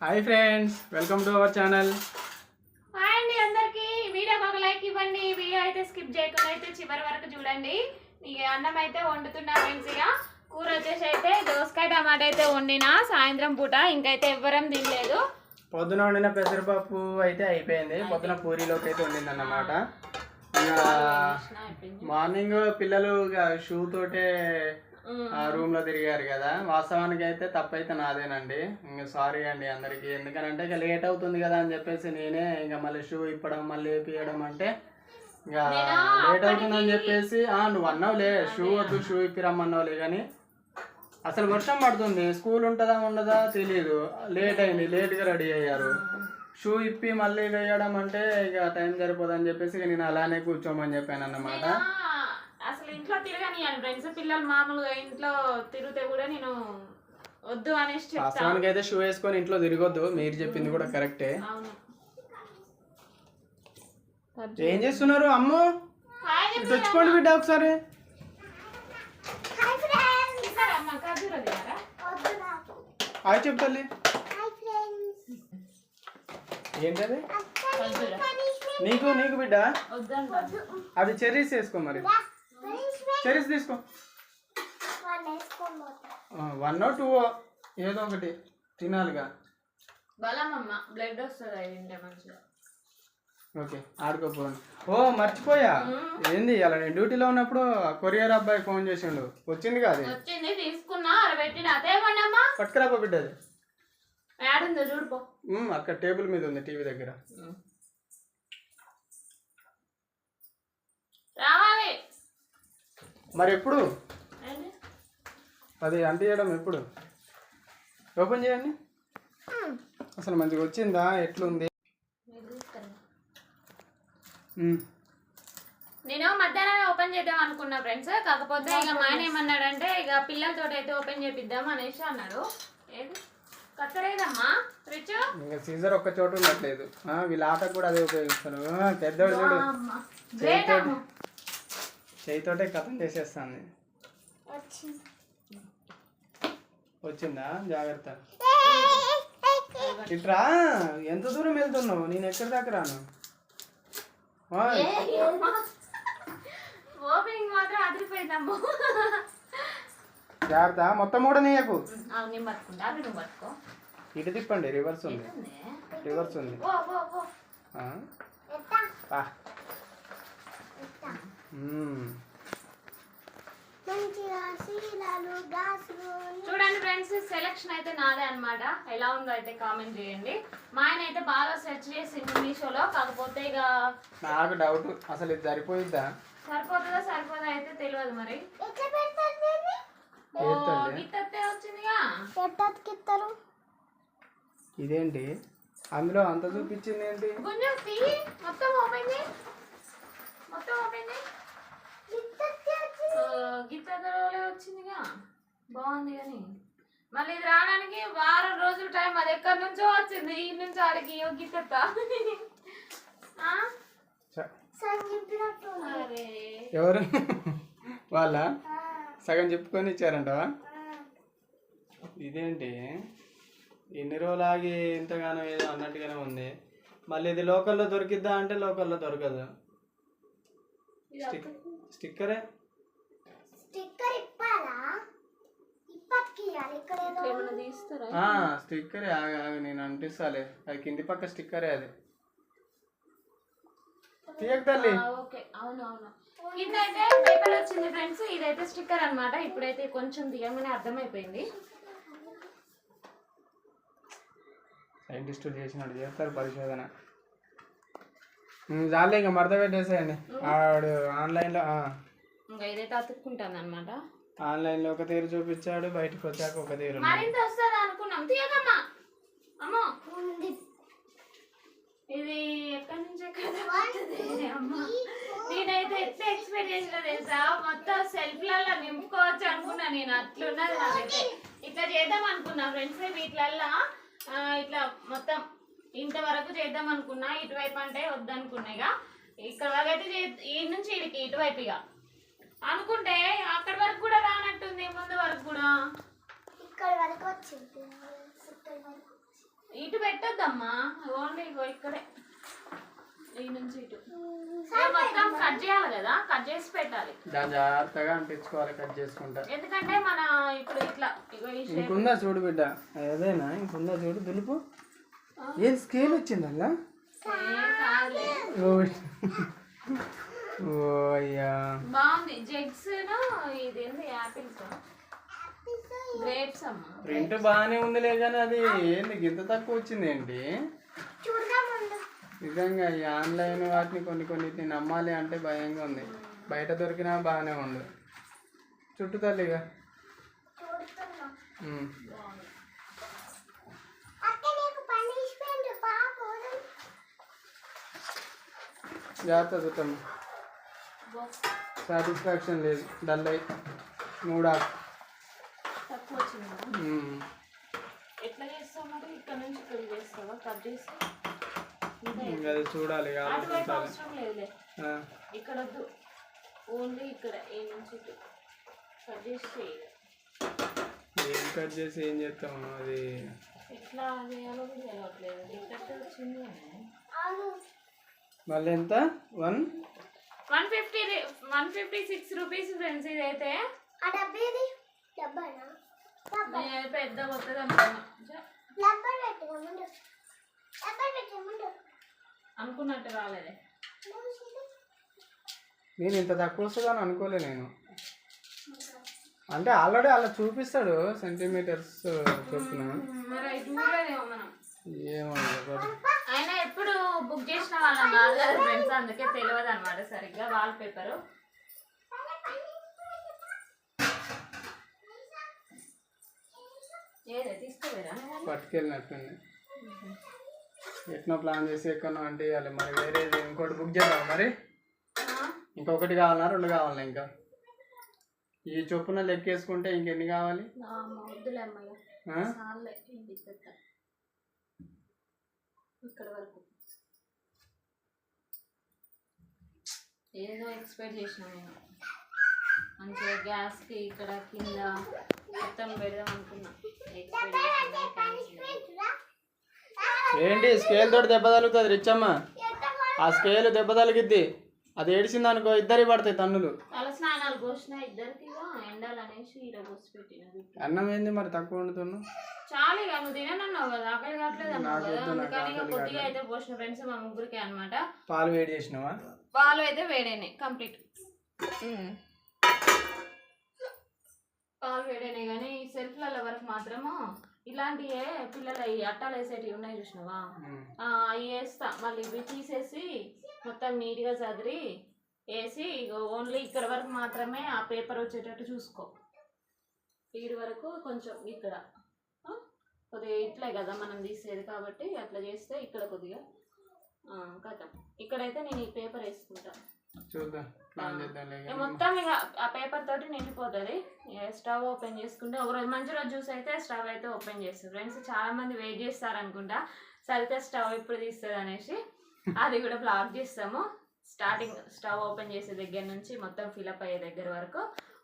Hi friends, welcome to our channel. Hi అండి అందరికి. వీడియోకి ఒక లైక్ ఇవ్వండి. వీడియో అయితే స్కిప్ చేయకుండా అయితే చివరి వరకు చూడండి. ఇక అన్నం అయితే వండుతున్నా ఫ్రెండ్స్. ఇక కూర వచ్చేసి అయితే దోసకాయ టమాటా అయితే వండినా సాయంత్రం పూట. ఇంకైతే ఎవ్వరం తినలేదు. పొద్దున వండిన పెసరపప్పు అయితే అయిపోయింది. పొద్దున పూరీలోకి అయితే వండింది అన్నమాట. ఇక మార్నింగ్ పిల్లలు షూ తోటే రూమ్ లో తిరిగారు కదా. వాస్తవానికి అయితే తప్పైతే నాదేనండి. ఇంకా సారీ అండి అందరికి. ఎందుకనంటే ఇక లేట్ అవుతుంది కదా అని చెప్పేసి నేనే ఇక మళ్ళీ షూ ఇప్పడం మళ్ళీ వేపియడం అంటే ఇక లేట్ అవుతుందని చెప్పేసి నువ్వు అన్నావులే షూ వద్దు షూ ఇప్పి రమ్మన్నావులే, కానీ అసలు వర్షం పడుతుంది, స్కూల్ ఉంటుందా ఉండదా తెలియదు. లేట్ అయింది, లేట్గా రెడీ అయ్యారు. షూ ఇప్పి మళ్ళీ వేయడం అంటే ఇక టైం సరిపోదని చెప్పేసి ఇక నేను అలానే కూర్చోమని చెప్పాను అన్నమాట. అసలు ఇంట్లో తిరగనియాను ఫ్రెండ్స్. పిల్లలు మామూలుగా ఇంట్లో తిరిగితే కూడా నేను వద్దు అనేసి చెప్తాను. వాస్తవానికి అయితే షూ వేసుకొని ఇంట్లో తిరగొద్దు, మీరు చెప్పింది కూడా కరెక్టే. ఏం చేస్తున్నారు అమ్ము? తెచ్చుకోండి బిడ్డ ఒకసారి. హాయ్ చెప్తాలి. ఏంటది? నీకు నీకు బిడ్డ అది చెర్రీస్ వేసుకో. మరి చెర్రీస్ తీసుకో. 1 or 2 ఏదో ఒకటి తినాలిగా. బ్లడ్ వస్తుంది మంచిగా. ఓకే ఆడుకోపోండి. మర్చిపోయా, ఏంది అలా నేను డ్యూటీలో ఉన్నప్పుడు కొరియర్ అబ్బాయి ఫోన్ చేసిండు. వచ్చింది కాదు, వచ్చింది తీసుకున్నా పెట్టిన అదే పడమ్మా. పట్టుకురాపో బిడ్డ. అది ఏడుందో చూడుకో. అక్కడ టేబుల్ మీద ఉంది, టీవీ దగ్గర. రావాలి మరి ఎప్పుడు అది అంటించడం? ఎప్పుడు ఓపెన్ చేయండి. అసలు మంచిగా వచ్చిందా? ఎట్లుంది? నేను మధ్యాహ్నం ఓపెన్ చేద్దాం అనుకున్నా ఫ్రెండ్స్. కాకపోతే ఇక మా ఆయన ఏమన్నాడంటే ఇక పిల్లలతో అయితే ఓపెన్ చేపిద్దాం అనేసి అన్నాడు. ఏది కత్తరేదమ్మా రిచ్? ఇంకా సీజర్ ఒక్క చోట ఉండట్లేదు. వీళ్ళ ఆటకు కూడా అదే ఉపయోగిస్తారు. పెద్దోడు చూడు చేయితోటే కథం చేసేస్తాను. వచ్చిందా? జాగ్రత్త. ఇట్రా. ఎంత దూరం వెళ్తున్నావు? నేను ఎక్కడి దాకా రాను. ఓపెనింగ్ మాత్రం అదిరిపోయిందమ్మా. జాగ్రత్త, మొత్తం కూడా నీయకు. ఇటు తిప్పండి. రివర్స్ ఉంది, రివర్స్ ఉంది. చూడండి ఫ్రెండ్స్, సెలెక్షన్ అయితే నాదే అనమాట. ఎలా ఉందో అయితే కామెంట్ చేయండి. మా ఆయన అయితే బాగా సెర్చ్ చేసింది మీషోలో. కాకపోతే ఇక నాకు డౌట్, అసలు ఇది సరిపోయిద్దా? సరిపోతుందా సరిపోదా అయితే తెలియదు. మరి వచ్చిందిగా. ఇదేంటి అందులో అంత చూపించింది ఏంటి? కొంచెం మొత్తం ఓపెన్ చేయి, మొత్తం ఓపెన్ చేయి. గిత్తలోనే వచ్చిందిగా, బాగుంది. కానీ మళ్ళీ ఇది రావడానికి వారం రోజులు టైం. అది ఎక్కడి నుంచో వచ్చింది, ఈ నుంచి ఆడికి గిత్త. ఎవరు వాళ్ళ సగం చెప్పుకొని ఇచ్చారంటవా? ఇదేంటి ఎన్ని రోజులాగి ఇంతగానో ఏదో అన్నట్టుగానే ఉంది. మళ్ళీ ఇది లోకల్లో దొరికిద్దా అంటే లోకల్లో దొరకదు. స్టిక్కరే. స్టిక్కరే. నేను అంటిస్తాలే. అది కింది పక్క స్టిక్కరే. అది తీయకతల్లి. ఇదైతే పేపర్ వచ్చింది ఫ్రెండ్స్. ఇదైతే స్టిక్కర్ అనమాట. ఇప్పుడైతే కొంచెం తీయగానే అర్థమైపోయింది. సైంటిస్టులు చేసినట్టు చేస్తారు పరిశోధన. చాలే, ఇంకా మడత పెట్టేసేయండి. ఆడు ఆన్లైన్లో ఇంకా ఇదైతే అతుక్కుంటాను అనమాట. ఆన్లైన్లో ఒక తీరు చూపించాడు, బయటకు వచ్చాక ఒక తీరు. మరింత వస్తుంది అనుకున్నాం. తీయకమ్మా. అమ్మో, ఇది ఎక్కడి నుంచి నేనైతే ఎంత ఎక్స్పెక్ట్ చేసిన తెలుసా? మొత్తం సెల్ఫ్లలో నింపుకోవచ్చు అనుకున్నా నేను. అట్లున్నది నాకైతే. ఇట్లా చేద్దాం అనుకున్నా ఫ్రెండ్స్. వీటిలల్లా ఇట్లా మొత్తం ఇంతవరకు చేద్దాం అనుకున్నా. ఇటువైపు అంటే వద్దనుకున్నా. ఇక ఇక్కడ వరకు అయితే ఈ నుంచి ఇడికి ఇటువైపు ఇక అనుకుంటే అక్కడి వరకు కూడా రానట్టుంది. ముందు వరకు కూడా ఇక్కడ వరకు వచ్చింది. ఇటు పెట్టొద్దమ్మా, ఓన్లీ ఇక్కడే ఈ నుంచి ఇటు మొత్తం కట్ చేయాలి కదా, కట్ చేసి పెట్టాలి. దాన్ని జాగ్రత్తగా అంటించుకోవాలి కట్ చేసుకుంటా. ఎందుకంటే మన ఇప్పుడు ఇట్లా ఇంకుందా చూడు బిడ్డ, ఏదైనా ఇంకుందా చూడు దులుపు. ఏం స్కేల్ వచ్చింది అలా? ఓ అయ్యా బాగుంది. జెగ్స్ ఇది ఏంది యాపిల్స్ గ్రేప్స్ అమ్మా. ప్రింట్ బాగానే ఉందిలే కానీ అది ఏంది గింత తక్కువ వచ్చింది ఏంటి? నిజంగా ఈ ఆన్లైన్ వాటిని కొన్ని నమ్మాలి అంటే భయంగా ఉంది. బయట దొరికినా బాగానే ఉంది. చుట్టూ తల్లిగా జాగ్రత్త చుట్టమ్మ. సాటిస్ఫాక్షన్ లేదు, డల్ అయి మూడా. తక్కువ వచ్చిందా? ఎట్లా చేస్తావు మరి? ఇక్కడ నుంచి ఇక్కడ చేస్తావా కట్ చేసి? అది చూడాలి, అవసరం లేదులే, ఇక్కడ వద్దు, ఓన్లీ ఇక్కడ ఏ నుంచి కట్ చేసి ఏం కట్ చేసి ఏం చేస్తాము అది ఎట్లా చేయాలో కూడా తెలియట్లేదు. డిఫెక్ట్ వచ్చింది. మళ్ళీ ఎంత? 156 రూపీస్ ఫ్రెండ్స్. ఇదైతే పెద్ద వస్తుంది అనుకున్నట్టు రాలేదే. నేను ఇంత తక్కువ వస్తుందని అనుకోలే నేను. అంటే ఆల్రెడీ అలా చూపిస్తాడు సెంటీమీటర్స్ చొప్పున. ఏమో అయినా ఎప్పుడు బుక్ చేసిన వాళ్ళం కాదు కదా ఫ్రెండ్స్, అందుకే తెలియదు అనమాట సరిగ్గా. వాల్ పేపరు ఏదే తీసుకోలేరా? పట్టుకెళ్ళినట్టుంది. ఎట్నో ప్లాన్ చేసి ఎక్కడో అంటే ఇవ్వాలి. మరి వేరే ఇంకోటి బుక్ చేద్దాం. మరి ఇంకొకటి కావాలన్నా 2 కావాలన్నా? ఇంకా ఈ చొప్పున లెక్కేసుకుంటే ఇంకెన్ని కావాలి? ఇక్కడ వరకు ఏదో ఎక్స్పెక్ట్ చేసిన నేను. మంచిగా గ్యాస్కి ఇక్కడ కింద మొత్తం పెడదాం అనుకున్నా. ఏంటి స్కేల్ తోటి దెబ్బ తగులుతుంది రిచ్చమ్మ. ఆ స్కేల్ దెబ్బ తగిలిద్ది, అది ఏడిసింది అనుకో ఇద్దరి పడతాయి తన్నులు. తల స్నానాలు పోసిన ఇద్దరికి ఎండాలనేసి ఇలా పోసి పెట్టిన. అన్నం ఏంది మరి తక్కువ వండుతున్నావు? చాలు ఇక నువ్వు తినన్నావు కదా, ఆకలి కావట్లేదు అన్నావు కదా, అందుకని కొద్దిగా అయితే పోసిన ఫ్రెండ్స్ మా ముగ్గురికి అనమాట. పాలు వేడి చేసినావా? పాలు అయితే వేడైనాయి కంప్లీట్. పాలు వేడైనాయి కానీ సెల్ఫ్ల వరకు మాత్రము ఇలాంటివే పిల్లలు ఈ అట్టాలు వేసేటివి ఉన్నాయి చూసినావా, అవి వేస్తా. మళ్ళీ ఇవి తీసేసి మొత్తం నీట్గా చదిరి వేసి ఓన్లీ ఇక్కడ వరకు మాత్రమే ఆ పేపర్ వచ్చేటట్టు చూసుకో. ఈడు వరకు కొంచెం ఇక్కడ కొద్దిగా ఇట్లే కదా మనం తీసేది కాబట్టి అట్లా చేస్తే ఇక్కడ కొద్దిగా కథ. ఇక్కడైతే నేను ఈ పేపర్ వేసుకుంటా. మొత్తం ఇక ఆ పేపర్ తోటి నిండిపోతుంది. స్టవ్ ఓపెన్ చేసుకుంటే ఒకరోజు మంచి రోజు చూసి అయితే స్టవ్ అయితే ఓపెన్ చేస్తారు ఫ్రెండ్స్. చాలా మంది వెయిట్ చేస్తారు అనుకుంటా, సరితే స్టవ్ ఎప్పుడు తీస్తుంది అనేసి. అది కూడా బ్లాక్ చేస్తాము. స్టార్టింగ్ స్టవ్ ఓపెన్ చేసే దగ్గర నుంచి మొత్తం ఫిలప్ అయ్యే దగ్గర వరకు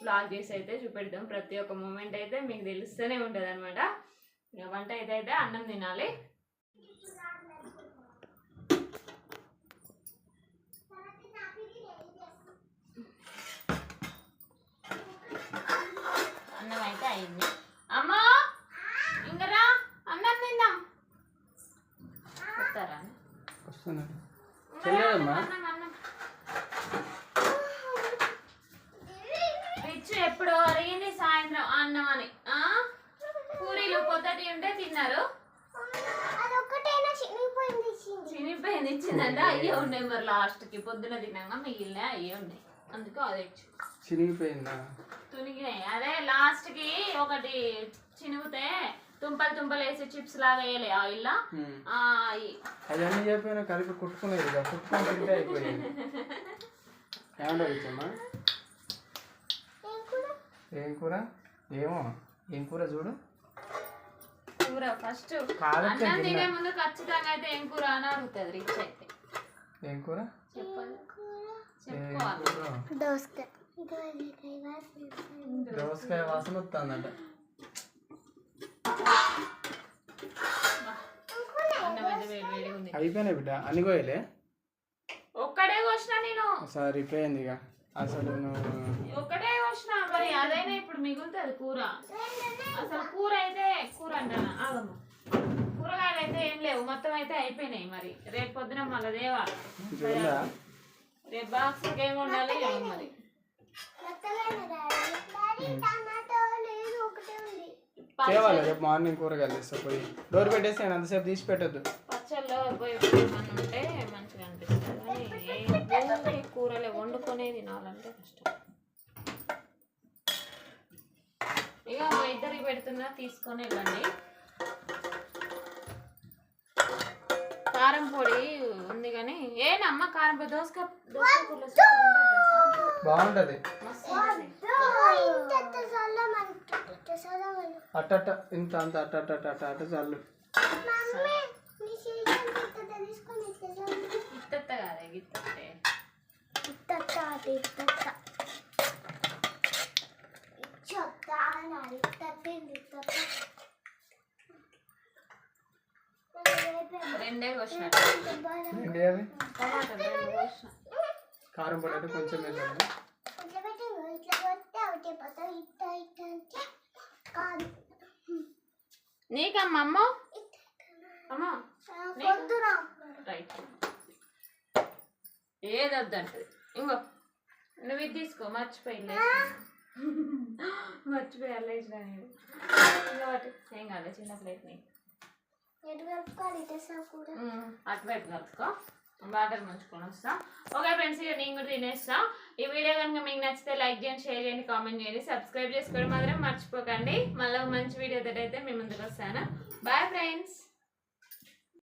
బ్లాక్ చేసి అయితే చూపెడతాం. ప్రతి ఒక్క మూమెంట్ అయితే మీకు తెలుస్తూనే ఉంటుంది అనమాట. వంట అయితే అన్నం తినాలి. అన్నం అయితే అయింది. అమ్మా ఇంకరా అన్నం తిందాం. వస్తారా? రిచ్ ఎప్పుడు అడిగింది సాయంత్రం అన్నం అని. పూరీలు పొద్దుటి ఉంటే తిన్నారు, చినిపోయింది ఇచ్చిందంటే అయ్యే ఉన్నాయి. మరి లాస్ట్కి పొద్దున తిన్నాక మిగిలిన అయ్యే ఉన్నాయి, అందుకే అదే చినిగిపోయిందా? తునిగినాయి. అదే లాస్ట్కి ఒకటి చినిగితే తుంపలు వేసి చిప్స్ లాగా వేయలే ఆయిల్. అవన్నీ చెప్పిన కలిపి కుట్టుకునేది, కుట్టుకొని తింటే అయిపోయింది. ఏమంటారు? ఏం కూర? ఏమో ఏం కూర చూడు. కూర ఫస్ట్ అన్నం తినే ముందు ఖచ్చితంగా అయితే ఏం కూర అని అడుగుతుంది రిచ్ అయితే. ఏం కూర చెప్పాలి? దోసకాయ వాసన వస్తుందట. అయిపోయినాయి బిడ్డ అన్ని కోయలే ఒక్కడే కోసిన నేను సరిపోయింది ఇక అసలు నువ్వు ఒక్కటే కోసిన మరి అదైనా ఇప్పుడు మిగులుతుంది కూర అసలు కూర అంటాను ఆగమ్మ కూరగాయలు అయితే ఏం లేవు మొత్తం అయితే అయిపోయినాయి మరి రేపు పొద్దున మళ్ళీ తేవాలి రేపు బాక్స్కి ఏమి ఉండాలి ఏమో మరి తేవాలి రేపు మార్నింగ్ కూరగాయలు తెస్తా పోయి డోర్ పెట్టేసి నేను అంతసేపు తీసి పెట్టద్దు పచ్చళ్ళలో పోయి ఏమన్నా ఉంటే మంచిగా అనిపిస్తుంది కానీ కూరలే వండుకొనే తినాలంటే కష్టం ఇక మా ఇద్దరికి పెడుతున్నా తీసుకొని వెళ్ళండి కారం పొడి ఉంది కానీ ఏనమ్మ కారం పొడి దోసకాయ బాగుంటది అట్ట ఇంత అంత అట్ట చల్లు ఇత్తత్త కాదే గిత్తత్తే రెండే కోసిన కారం పొడి అంటే కొంచెం వేసాను నీకమ్మ అమ్మ రైట్ ఏదొద్దంటది ఇంకో నువ్వు ఇది తీసుకో మర్చిపోయి లేచిన నేను ఇంకోటి ఏం కాదు చిన్న ప్లేట్ నీకు అటువైపు కలుపుకో వాటర్ ముంచుకొని వస్తా ఓకే ఫ్రెండ్స్ ఇక నేను కూడా తినేస్తా ఈ వీడియో కనుక మీకు నచ్చితే లైక్ చేయండి షేర్ చేయండి కామెంట్ చేయండి సబ్స్క్రైబ్ చేసుకోవడం మాత్రం మర్చిపోకండి మళ్ళీ మంచి వీడియో అయితే మీ ముందుకు వస్తాను బాయ్ ఫ్రెండ్స్